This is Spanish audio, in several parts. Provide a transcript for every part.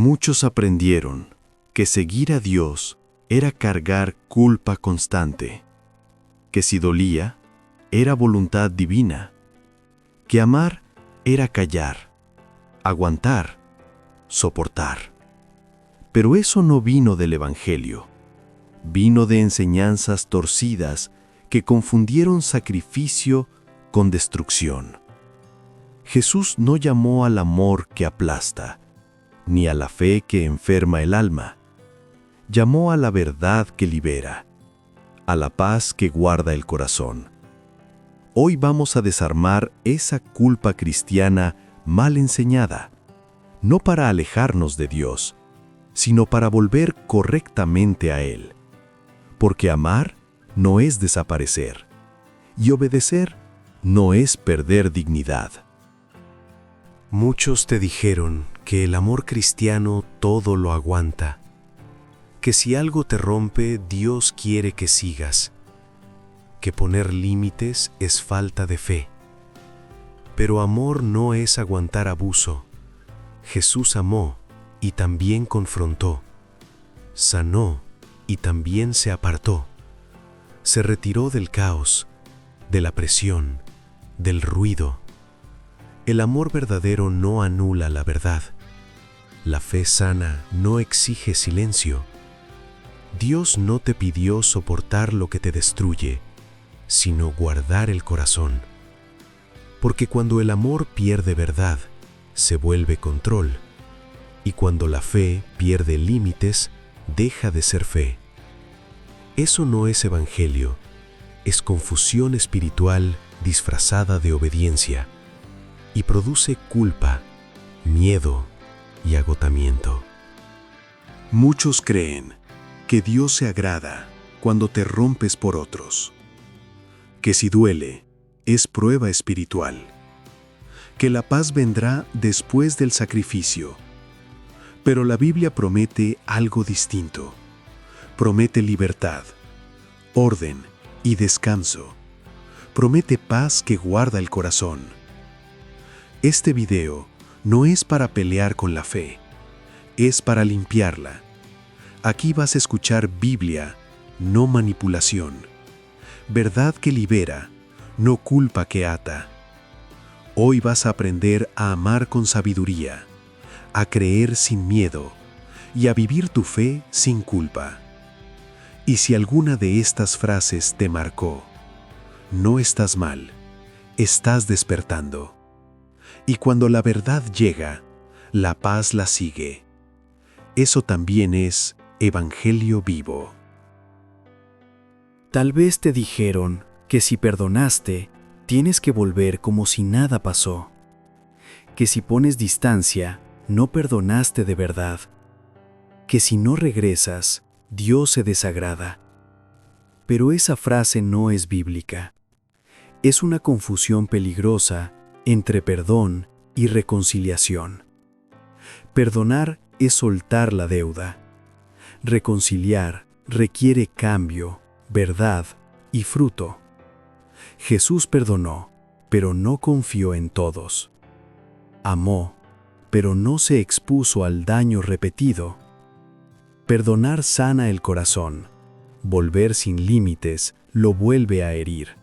Muchos aprendieron que seguir a Dios era cargar culpa constante, que si dolía, era voluntad divina, que amar era callar, aguantar, soportar. Pero eso no vino del Evangelio, vino de enseñanzas torcidas que confundieron sacrificio con destrucción. Jesús no llamó al amor que aplasta, ni a la fe que enferma el alma. Llamó a la verdad que libera, a la paz que guarda el corazón. Hoy vamos a desarmar esa culpa cristiana mal enseñada, no para alejarnos de Dios, sino para volver correctamente a Él. Porque amar no es desaparecer, y obedecer no es perder dignidad. Muchos te dijeron que el amor cristiano todo lo aguanta, que si algo te rompe, Dios quiere que sigas, que poner límites es falta de fe. Pero amor no es aguantar abuso. Jesús amó y también confrontó, sanó y también se apartó. Se retiró del caos, de la presión, del ruido. El amor verdadero no anula la verdad. La fe sana no exige silencio. Dios no te pidió soportar lo que te destruye, sino guardar el corazón. Porque cuando el amor pierde verdad, se vuelve control. Y cuando la fe pierde límites, deja de ser fe. Eso no es evangelio, es confusión espiritual disfrazada de obediencia. Y produce culpa, miedo y agotamiento. Muchos creen que Dios se agrada cuando te rompes por otros, que si duele, es prueba espiritual, que la paz vendrá después del sacrificio. Pero la Biblia promete algo distinto. Promete libertad, orden y descanso. Promete paz que guarda el corazón. Este video no es para pelear con la fe, es para limpiarla. Aquí vas a escuchar Biblia, no manipulación. Verdad que libera, no culpa que ata. Hoy vas a aprender a amar con sabiduría, a creer sin miedo y a vivir tu fe sin culpa. Y si alguna de estas frases te marcó, no estás mal, estás despertando. Y cuando la verdad llega, la paz la sigue. Eso también es Evangelio vivo. Tal vez te dijeron que si perdonaste, tienes que volver como si nada pasó. Que si pones distancia, no perdonaste de verdad. Que si no regresas, Dios se desagrada. Pero esa frase no es bíblica. Es una confusión peligrosa entre perdón y reconciliación. Perdonar es soltar la deuda. Reconciliar requiere cambio, verdad y fruto. Jesús perdonó, pero no confió en todos. Amó, pero no se expuso al daño repetido. Perdonar sana el corazón. Volver sin límites lo vuelve a herir.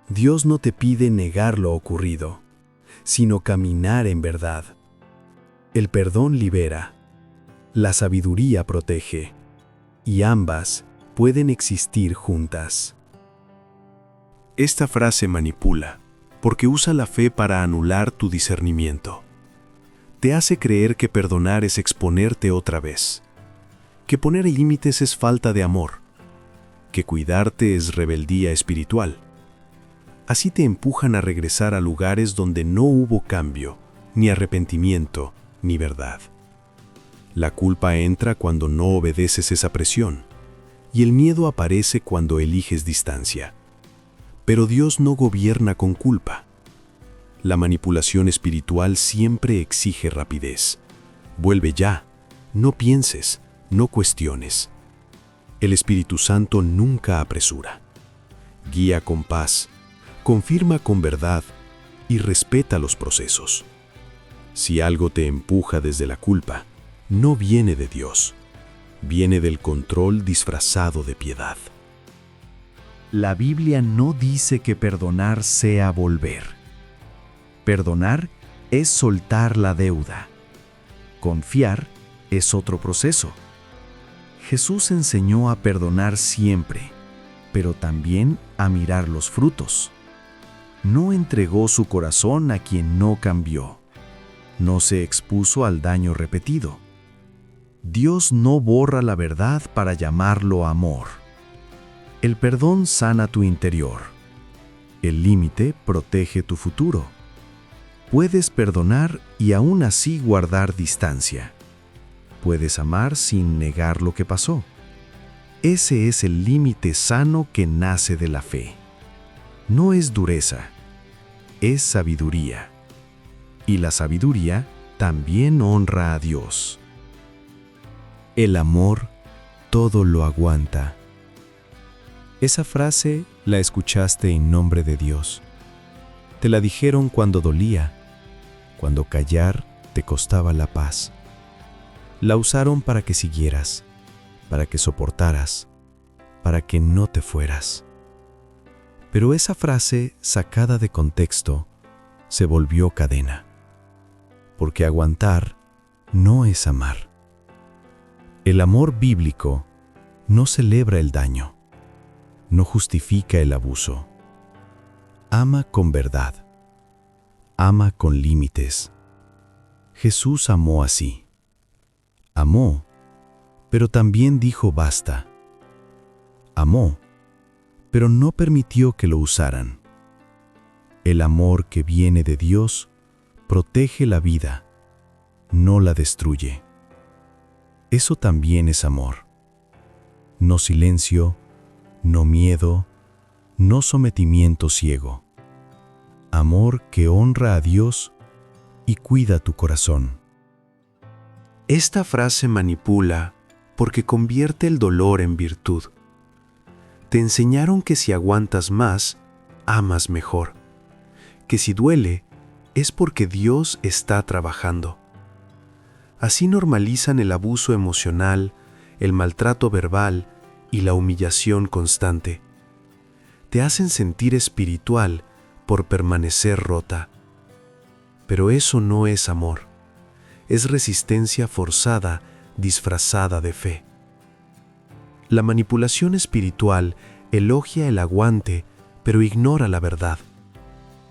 Dios no te pide negar lo ocurrido, sino caminar en verdad. El perdón libera, la sabiduría protege, y ambas pueden existir juntas. Esta frase manipula, porque usa la fe para anular tu discernimiento. Te hace creer que perdonar es exponerte otra vez, que poner límites es falta de amor, que cuidarte es rebeldía espiritual. Así te empujan a regresar a lugares donde no hubo cambio, ni arrepentimiento, ni verdad. La culpa entra cuando no obedeces esa presión, y el miedo aparece cuando eliges distancia. Pero Dios no gobierna con culpa. La manipulación espiritual siempre exige rapidez. Vuelve ya, no pienses, no cuestiones. El Espíritu Santo nunca apresura. Guía con paz, confirma con verdad y respeta los procesos. Si algo te empuja desde la culpa, no viene de Dios, viene del control disfrazado de piedad. La Biblia no dice que perdonar sea volver. Perdonar es soltar la deuda. Confiar es otro proceso. Jesús enseñó a perdonar siempre, pero también a mirar los frutos. No entregó su corazón a quien no cambió. No se expuso al daño repetido. Dios no borra la verdad para llamarlo amor. El perdón sana tu interior. El límite protege tu futuro. Puedes perdonar y aún así guardar distancia. Puedes amar sin negar lo que pasó. Ese es el límite sano que nace de la fe. No es dureza, es sabiduría. Y la sabiduría también honra a Dios. El amor todo lo aguanta. Esa frase la escuchaste en nombre de Dios. Te la dijeron cuando dolía, cuando callar te costaba la paz. La usaron para que siguieras, para que soportaras, para que no te fueras. Pero esa frase, sacada de contexto, se volvió cadena. Porque aguantar no es amar. El amor bíblico no celebra el daño, no justifica el abuso. Ama con verdad, ama con límites. Jesús amó así. Amó, pero también dijo basta. Amó, pero no permitió que lo usaran. El amor que viene de Dios protege la vida, no la destruye. Eso también es amor. No silencio, no miedo, no sometimiento ciego. Amor que honra a Dios y cuida tu corazón. Esta frase manipula porque convierte el dolor en virtud. Te enseñaron que si aguantas más, amas mejor. Que si duele, es porque Dios está trabajando. Así normalizan el abuso emocional, el maltrato verbal y la humillación constante. Te hacen sentir espiritual por permanecer rota. Pero eso no es amor. Es resistencia forzada, disfrazada de fe. La manipulación espiritual elogia el aguante, pero ignora la verdad.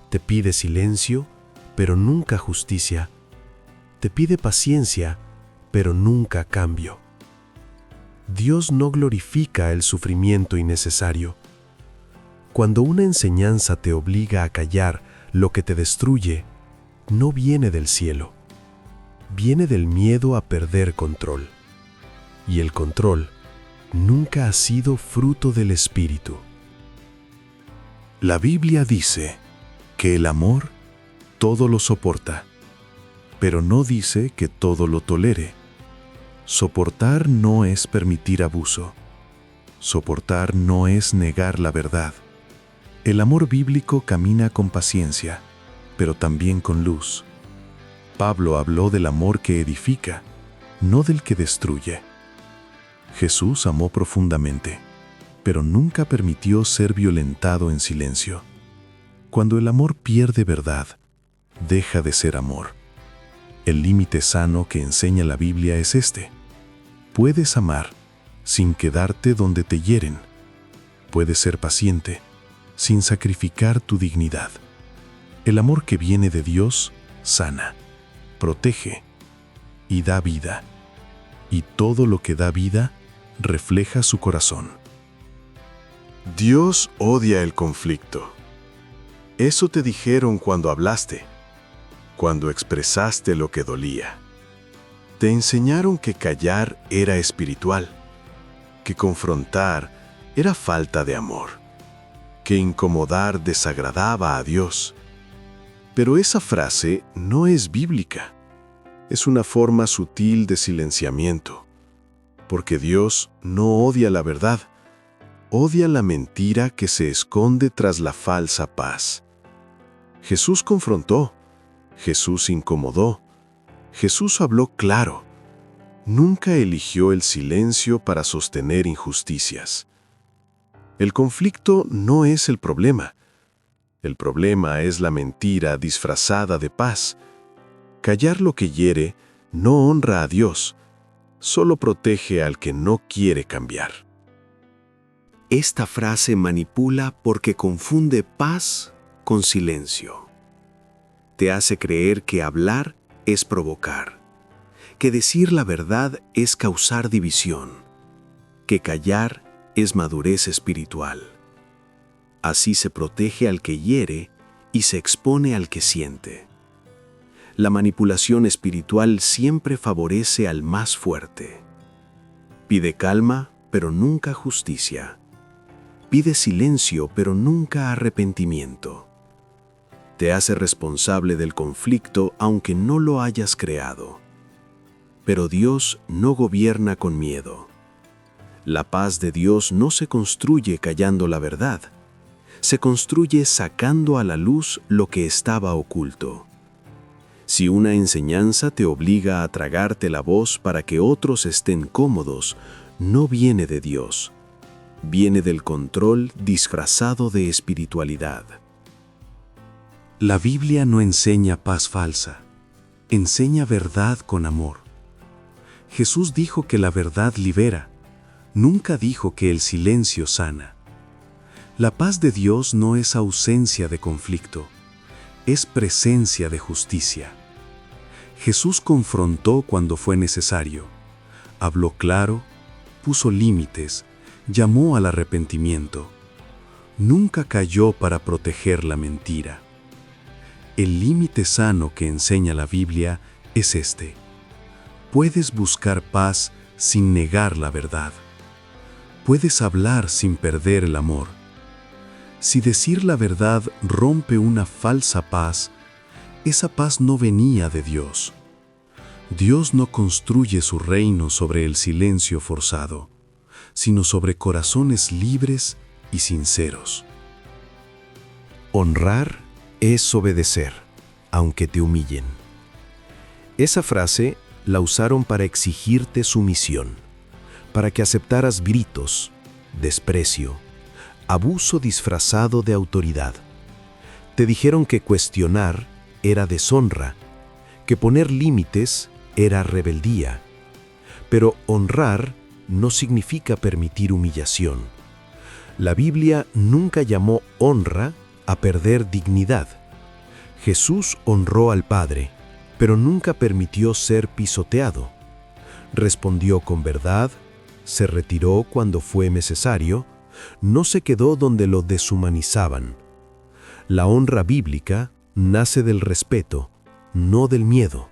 Te pide silencio, pero nunca justicia. Te pide paciencia, pero nunca cambio. Dios no glorifica el sufrimiento innecesario. Cuando una enseñanza te obliga a callar lo que te destruye, no viene del cielo. Viene del miedo a perder control. Y el control nunca ha sido fruto del Espíritu. La Biblia dice que el amor todo lo soporta, pero no dice que todo lo tolere. Soportar no es permitir abuso. Soportar no es negar la verdad. El amor bíblico camina con paciencia, pero también con luz. Pablo habló del amor que edifica, no del que destruye. Jesús amó profundamente, pero nunca permitió ser violentado en silencio. Cuando el amor pierde verdad, deja de ser amor. El límite sano que enseña la Biblia es este. Puedes amar sin quedarte donde te hieren. Puedes ser paciente sin sacrificar tu dignidad. El amor que viene de Dios sana, protege y da vida. Y todo lo que da vida refleja su corazón. Dios odia el conflicto. Eso te dijeron cuando hablaste, cuando expresaste lo que dolía. Te enseñaron que callar era espiritual, que confrontar era falta de amor, que incomodar desagradaba a Dios. Pero esa frase no es bíblica. Es una forma sutil de silenciamiento, porque Dios no odia la verdad, odia la mentira que se esconde tras la falsa paz. Jesús confrontó, Jesús incomodó, Jesús habló claro, nunca eligió el silencio para sostener injusticias. El conflicto no es el problema. El problema es la mentira disfrazada de paz. Callar lo que hiere no honra a Dios, solo protege al que no quiere cambiar. Esta frase manipula porque confunde paz con silencio. Te hace creer que hablar es provocar, que decir la verdad es causar división, que callar es madurez espiritual. Así se protege al que hiere y se expone al que siente. La manipulación espiritual siempre favorece al más fuerte. Pide calma, pero nunca justicia. Pide silencio, pero nunca arrepentimiento. Te hace responsable del conflicto aunque no lo hayas creado. Pero Dios no gobierna con miedo. La paz de Dios no se construye callando la verdad. Se construye sacando a la luz lo que estaba oculto. Si una enseñanza te obliga a tragarte la voz para que otros estén cómodos, no viene de Dios. Viene del control disfrazado de espiritualidad. La Biblia no enseña paz falsa, enseña verdad con amor. Jesús dijo que la verdad libera, nunca dijo que el silencio sana. La paz de Dios no es ausencia de conflicto, es presencia de justicia. Jesús confrontó cuando fue necesario, habló claro, puso límites, llamó al arrepentimiento. Nunca cayó para proteger la mentira. El límite sano que enseña la Biblia es este. Puedes buscar paz sin negar la verdad. Puedes hablar sin perder el amor. Si decir la verdad rompe una falsa paz, esa paz no venía de Dios. Dios no construye su reino sobre el silencio forzado, sino sobre corazones libres y sinceros. Honrar es obedecer, aunque te humillen. Esa frase la usaron para exigirte sumisión, para que aceptaras gritos, desprecio, abuso disfrazado de autoridad. Te dijeron que cuestionar era deshonra, que poner límites era rebeldía. Pero honrar no significa permitir humillación. La Biblia nunca llamó honra a perder dignidad. Jesús honró al Padre, pero nunca permitió ser pisoteado. Respondió con verdad, se retiró cuando fue necesario, no se quedó donde lo deshumanizaban. La honra bíblica nace del respeto, no del miedo.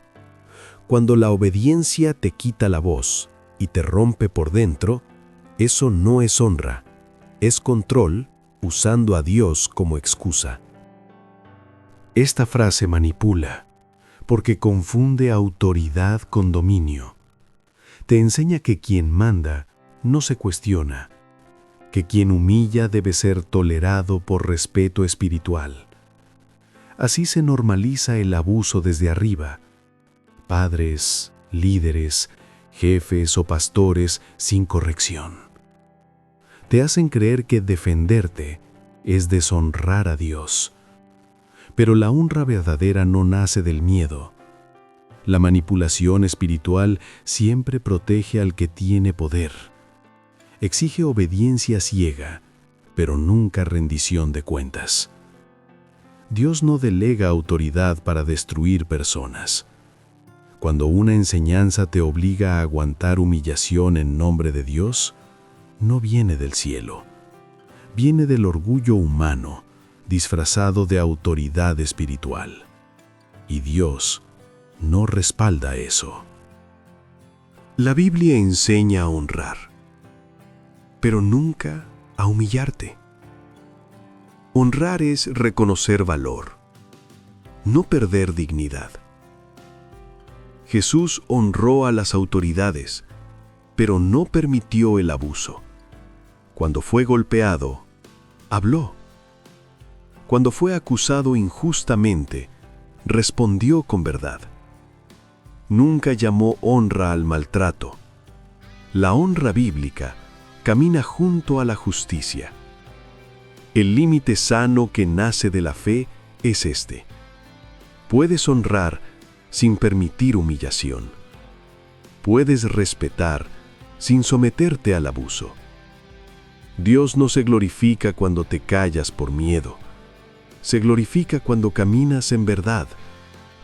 Cuando la obediencia te quita la voz y te rompe por dentro, eso no es honra, es control usando a Dios como excusa. Esta frase manipula, porque confunde autoridad con dominio. Te enseña que quien manda no se cuestiona, que quien humilla debe ser tolerado por respeto espiritual. Así se normaliza el abuso desde arriba. Padres, líderes, jefes o pastores sin corrección. Te hacen creer que defenderte es deshonrar a Dios. Pero la honra verdadera no nace del miedo. La manipulación espiritual siempre protege al que tiene poder. Exige obediencia ciega, pero nunca rendición de cuentas. Dios no delega autoridad para destruir personas. Cuando una enseñanza te obliga a aguantar humillación en nombre de Dios, no viene del cielo. Viene del orgullo humano, disfrazado de autoridad espiritual. Y Dios no respalda eso. La Biblia enseña a honrar, pero nunca a humillarte. Honrar es reconocer valor, no perder dignidad. Jesús honró a las autoridades, pero no permitió el abuso. Cuando fue golpeado, habló. Cuando fue acusado injustamente, respondió con verdad. nunca llamó honra al maltrato. La honra bíblica camina junto a la justicia. El límite sano que nace de la fe es este. Puedes honrar sin permitir humillación. Puedes respetar sin someterte al abuso. Dios no se glorifica cuando te callas por miedo. Se glorifica cuando caminas en verdad,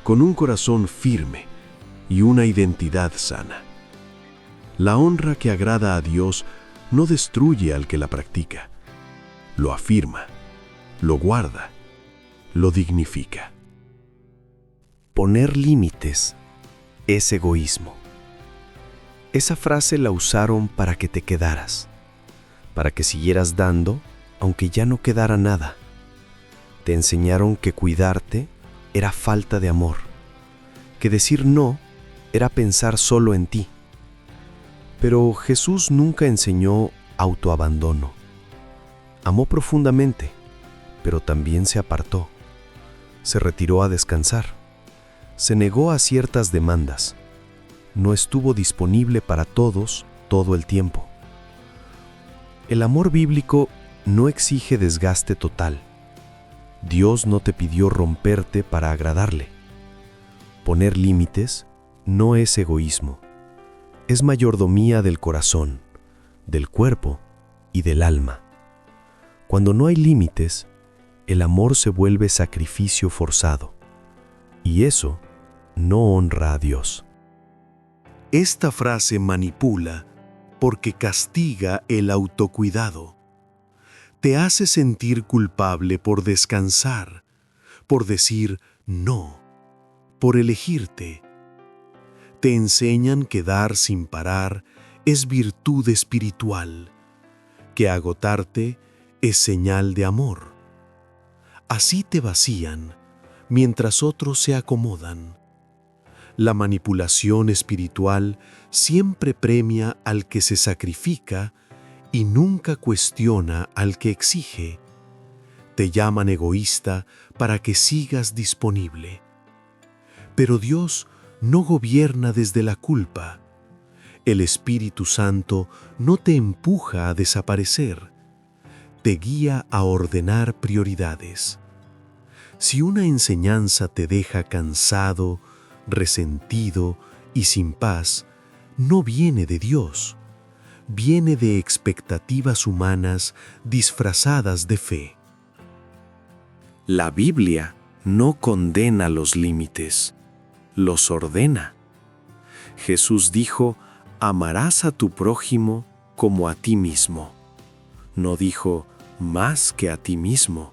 con un corazón firme y una identidad sana. La honra que agrada a Dios no destruye al que la practica. Lo afirma, lo guarda, lo dignifica. Poner límites es egoísmo. Esa frase la usaron para que te quedaras, para que siguieras dando, aunque ya no quedara nada. Te enseñaron que cuidarte era falta de amor, que decir no era pensar solo en ti. Pero Jesús nunca enseñó autoabandono. Amó profundamente, pero también se apartó. Se retiró a descansar. Se negó a ciertas demandas. No estuvo disponible para todos todo el tiempo. El amor bíblico no exige desgaste total. Dios no te pidió romperte para agradarle. Poner límites no es egoísmo. Es mayordomía del corazón, del cuerpo y del alma. Cuando no hay límites, el amor se vuelve sacrificio forzado. Y eso no honra a Dios. Esta frase manipula porque castiga el autocuidado. Te hace sentir culpable por descansar, por decir no, por elegirte. Te enseñan que dar sin parar es virtud espiritual, que agotarte es señal de amor. Así te vacían mientras otros se acomodan. La manipulación espiritual siempre premia al que se sacrifica y nunca cuestiona al que exige. Te llaman egoísta para que sigas disponible. Pero Dios no gobierna desde la culpa. El Espíritu Santo no te empuja a desaparecer. Te guía a ordenar prioridades. Si una enseñanza te deja cansado, resentido y sin paz, no viene de Dios. Viene de expectativas humanas disfrazadas de fe. La Biblia no condena los límites, los ordena. Jesús dijo, amarás a tu prójimo como a ti mismo. No dijo, más que a ti mismo.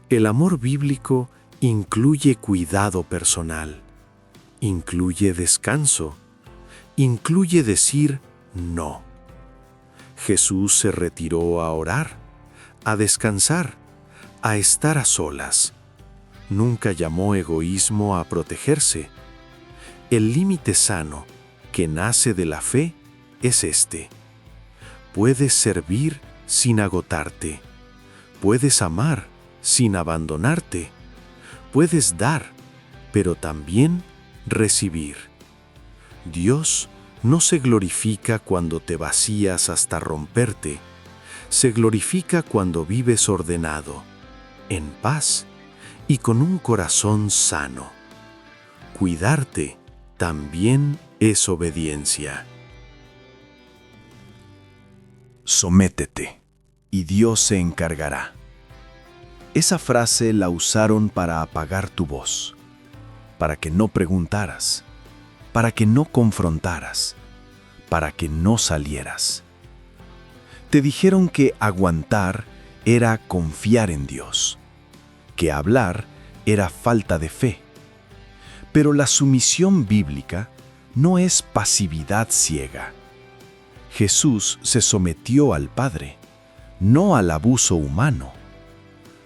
El amor bíblico incluye cuidado personal, incluye descanso, incluye decir no. Jesús se retiró a orar, a descansar, a estar a solas. Nunca llamó egoísmo a protegerse. El límite sano que nace de la fe es este. Puedes servir sin agotarte. Puedes amar sin abandonarte. Puedes dar, pero también recibir. Dios no se glorifica cuando te vacías hasta romperte. Se glorifica cuando vives ordenado, en paz y con un corazón sano. Cuidarte también es obediencia. Sométete, y Dios se encargará. Esa frase la usaron para apagar tu voz, para que no preguntaras, para que no confrontaras, para que no salieras. Te dijeron que aguantar era confiar en Dios, que hablar era falta de fe. Pero la sumisión bíblica no es pasividad ciega. Jesús se sometió al Padre, no al abuso humano.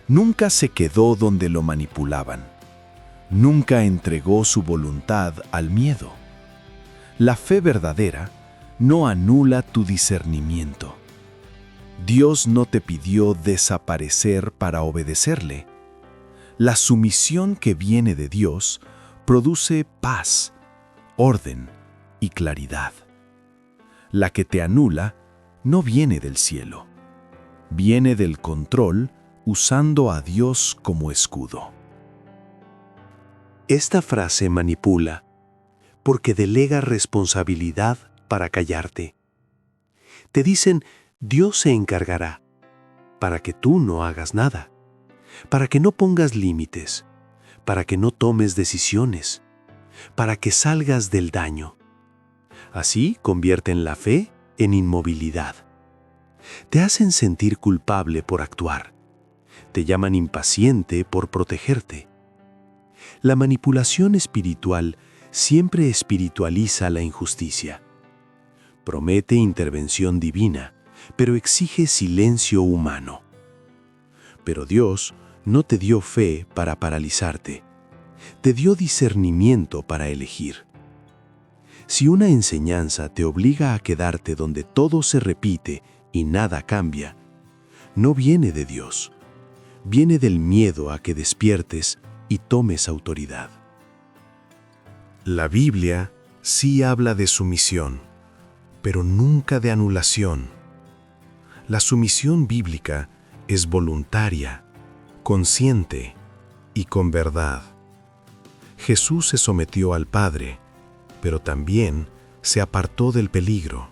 Nunca se quedó donde lo manipulaban. Nunca entregó su voluntad al miedo. La fe verdadera no anula tu discernimiento. Dios no te pidió desaparecer para obedecerle. La sumisión que viene de Dios produce paz, orden y claridad. La que te anula no viene del cielo, viene del control usando a Dios como escudo. Esta frase manipula porque delega responsabilidad para callarte. Te dicen, Dios se encargará, para que tú no hagas nada, para que no pongas límites, para que no tomes decisiones, para que salgas del daño. Así convierten la fe en inmovilidad. Te hacen sentir culpable por actuar. Te llaman impaciente por protegerte. La manipulación espiritual siempre espiritualiza la injusticia. Promete intervención divina, pero exige silencio humano. Pero Dios no te dio fe para paralizarte. Te dio discernimiento para elegir. Si una enseñanza te obliga a quedarte donde todo se repite y nada cambia, no viene de Dios. Viene del miedo a que despiertes y tomes autoridad. La Biblia sí habla de sumisión, pero nunca de anulación. La sumisión bíblica es voluntaria, consciente y con verdad. Jesús se sometió al Padre, pero también se apartó del peligro.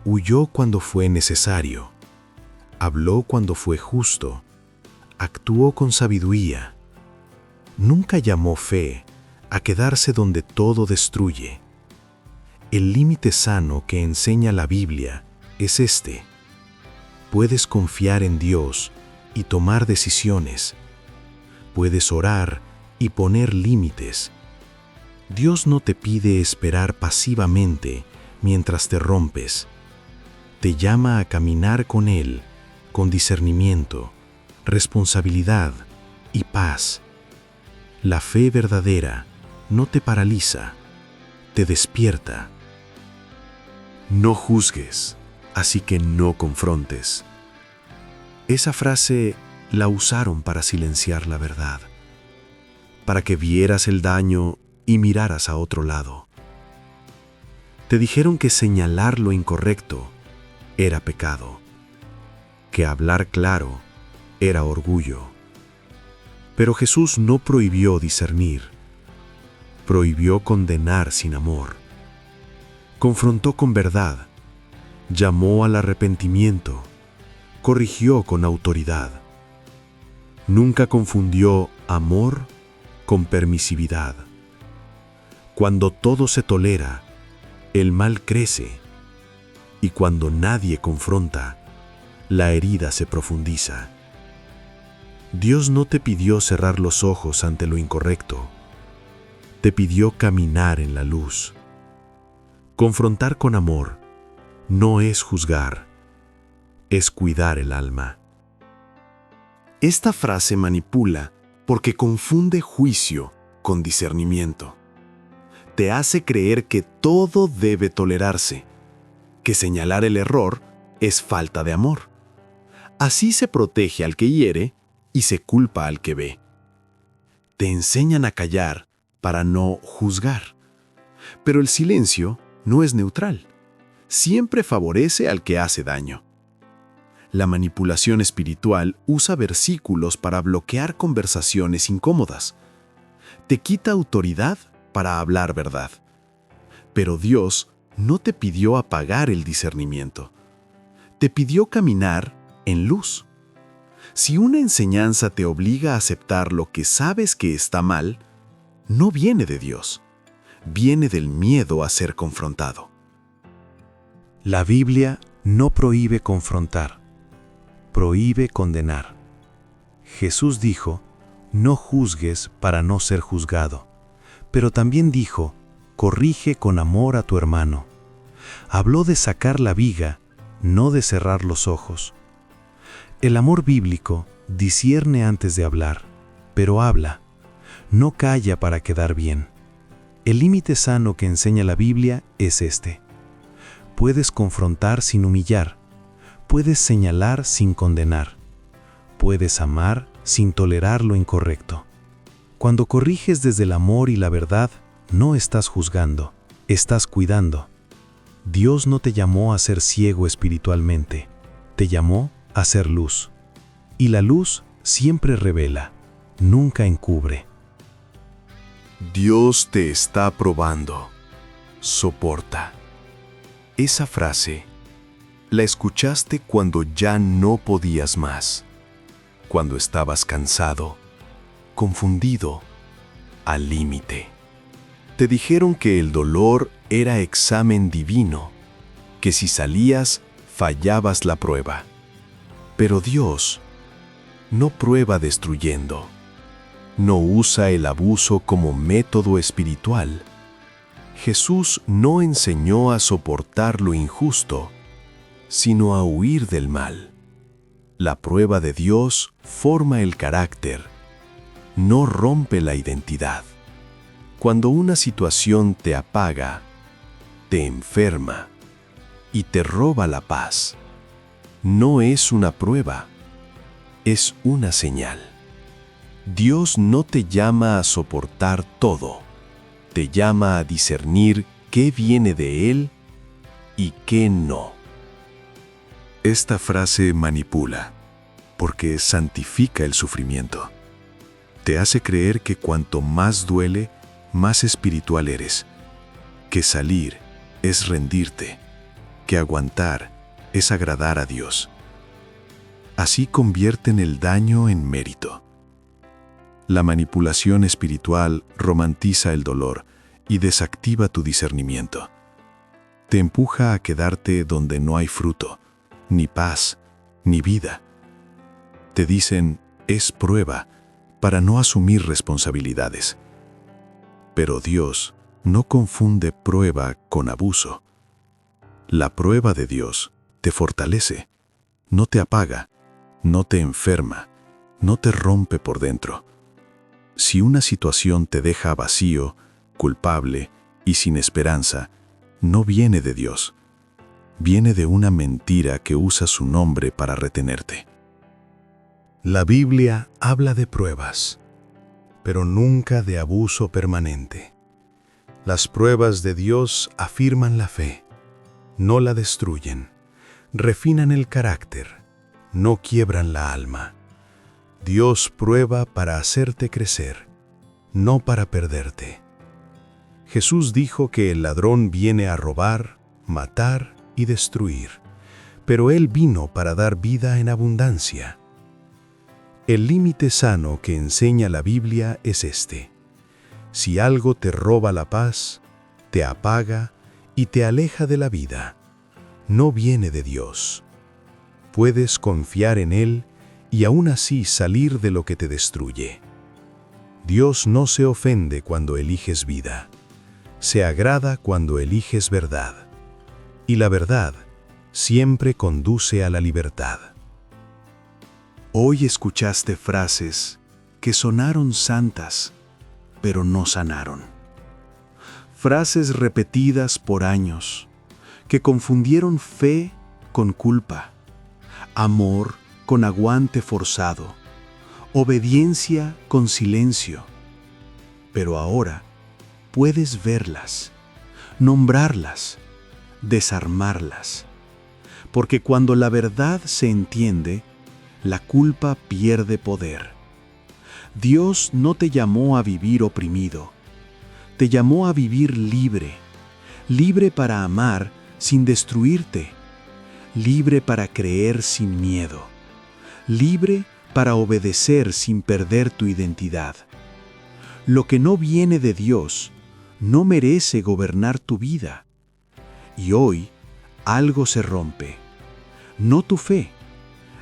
Huyó cuando fue necesario. Habló cuando fue justo. Actuó con sabiduría. Nunca llamó fe a quedarse donde todo destruye. El límite sano que enseña la Biblia es este. Puedes confiar en Dios y tomar decisiones. Puedes orar y poner límites. Dios no te pide esperar pasivamente mientras te rompes. Te llama a caminar con Él, con discernimiento, responsabilidad y paz. La fe verdadera no te paraliza, te despierta. No juzgues, así que no confrontes. Esa frase la usaron para silenciar la verdad, para que vieras el daño y miraras a otro lado. Te dijeron que señalar lo incorrecto era pecado, que hablar claro era orgullo. Pero Jesús no prohibió discernir, prohibió condenar sin amor. Confrontó con verdad, llamó al arrepentimiento, corrigió con autoridad. Nunca confundió amor con permisividad. Cuando todo se tolera, el mal crece, y cuando nadie confronta, la herida se profundiza. Dios no te pidió cerrar los ojos ante lo incorrecto, te pidió caminar en la luz. Confrontar con amor no es juzgar, es cuidar el alma. Esta frase manipula porque confunde juicio con discernimiento. Te hace creer que todo debe tolerarse, que señalar el error es falta de amor. Así se protege al que hiere y se culpa al que ve. Te enseñan a callar para no juzgar. Pero el silencio no es neutral. Siempre favorece al que hace daño. La manipulación espiritual usa versículos para bloquear conversaciones incómodas. Te quita autoridad para hablar verdad. Pero Dios no te pidió apagar el discernimiento. Te pidió caminar en luz. Si una enseñanza te obliga a aceptar lo que sabes que está mal, no viene de Dios. Viene del miedo a ser confrontado. La Biblia no prohíbe confrontar, prohíbe condenar. Jesús dijo, no juzgues para no ser juzgado, pero también dijo, corrige con amor a tu hermano. Habló de sacar la viga, no de cerrar los ojos. El amor bíblico discierne antes de hablar, pero habla, no calla para quedar bien. El límite sano que enseña la Biblia es este. Puedes confrontar sin humillar, puedes señalar sin condenar, puedes amar sin tolerar lo incorrecto. Cuando corriges desde el amor y la verdad, no estás juzgando, estás cuidando. Dios no te llamó a ser ciego espiritualmente, te llamó a ser luz. Y la luz siempre revela, nunca encubre. Dios te está probando. Soporta. Esa frase la escuchaste cuando ya no podías más, cuando estabas cansado, confundido, al límite. Te dijeron que el dolor era examen divino, que si salías, fallabas la prueba. Pero Dios no prueba destruyendo, no usa el abuso como método espiritual. Jesús no enseñó a soportar lo injusto, sino a huir del mal. La prueba de Dios forma el carácter, no rompe la identidad. Cuando una situación te apaga, te enferma y te roba la paz, no es una prueba, es una señal. Dios no te llama a soportar todo, te llama a discernir qué viene de Él y qué no. Esta frase manipula, porque santifica el sufrimiento. Te hace creer que cuanto más duele, más espiritual eres, que salir es rendirte, que aguantar es agradar a Dios. Así convierten el daño en mérito. La manipulación espiritual romantiza el dolor y desactiva tu discernimiento. Te empuja a quedarte donde no hay fruto, ni paz, ni vida. Te dicen, es prueba, para no asumir responsabilidades. Pero Dios no confunde prueba con abuso. La prueba de Dios te fortalece, no te apaga, no te enferma, no te rompe por dentro. Si una situación te deja vacío, culpable y sin esperanza, no viene de Dios. Viene de una mentira que usa su nombre para retenerte. La Biblia habla de pruebas, pero nunca de abuso permanente. Las pruebas de Dios afirman la fe, no la destruyen, refinan el carácter, no quiebran la alma. Dios prueba para hacerte crecer, no para perderte. Jesús dijo que el ladrón viene a robar, matar y destruir, pero Él vino para dar vida en abundancia. El límite sano que enseña la Biblia es este: si algo te roba la paz, te apaga y te aleja de la vida, no viene de Dios. Puedes confiar en Él y aún así salir de lo que te destruye. Dios no se ofende cuando eliges vida, se agrada cuando eliges verdad, y la verdad siempre conduce a la libertad. Hoy escuchaste frases que sonaron santas, pero no sanaron. Frases repetidas por años, que confundieron fe con culpa, amor con aguante forzado, obediencia con silencio. Pero ahora puedes verlas, nombrarlas, desarmarlas, porque cuando la verdad se entiende, la culpa pierde poder. Dios no te llamó a vivir oprimido, te llamó a vivir libre, libre para amar sin destruirte, libre para creer sin miedo, libre para obedecer sin perder tu identidad. Lo que no viene de Dios no merece gobernar tu vida. Y hoy algo se rompe, no tu fe,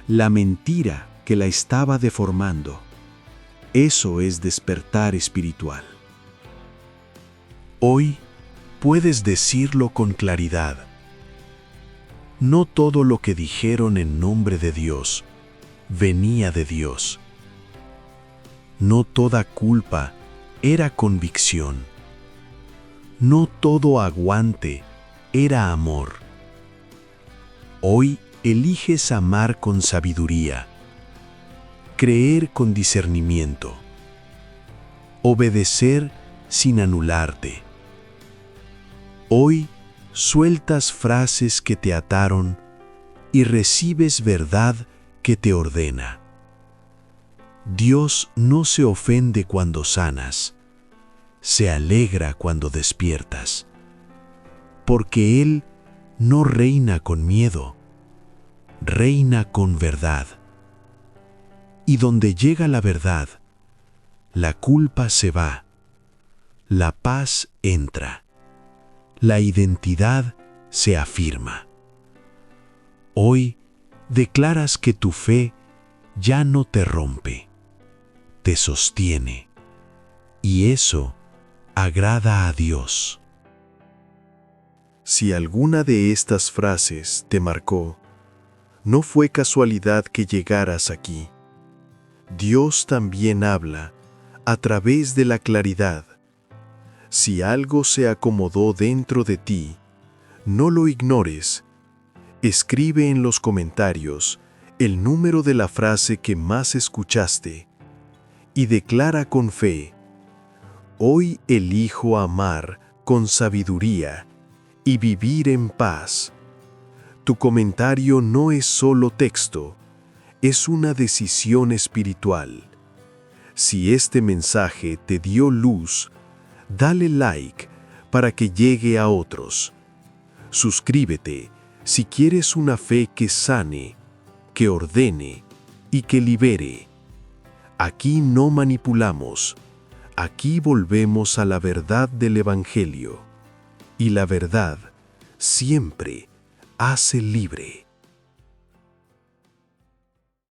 la mentira que la estaba deformando. Eso es despertar espiritual. Hoy puedes decirlo con claridad. No todo lo que dijeron en nombre de Dios venía de Dios. No toda culpa era convicción. No todo aguante era amor. Hoy eliges amar con sabiduría, creer con discernimiento, obedecer sin anularte. Hoy sueltas frases que te ataron y recibes verdad que te ordena. Dios no se ofende cuando sanas, se alegra cuando despiertas, porque Él no reina con miedo, reina con verdad. Y donde llega la verdad, la culpa se va, la paz entra, la identidad se afirma. Hoy declaras que tu fe ya no te rompe, te sostiene, y eso agrada a Dios. Si alguna de estas frases te marcó, no fue casualidad que llegaras aquí. Dios también habla a través de la claridad. Si algo se acomodó dentro de ti, no lo ignores. Escribe en los comentarios el número de la frase que más escuchaste y declara con fe: hoy elijo amar con sabiduría y vivir en paz. Tu comentario no es solo texto, es una decisión espiritual. Si este mensaje te dio luz, dale like para que llegue a otros. Suscríbete si quieres una fe que sane, que ordene y que libere. Aquí no manipulamos, aquí volvemos a la verdad del Evangelio. Y la verdad siempre hace libre.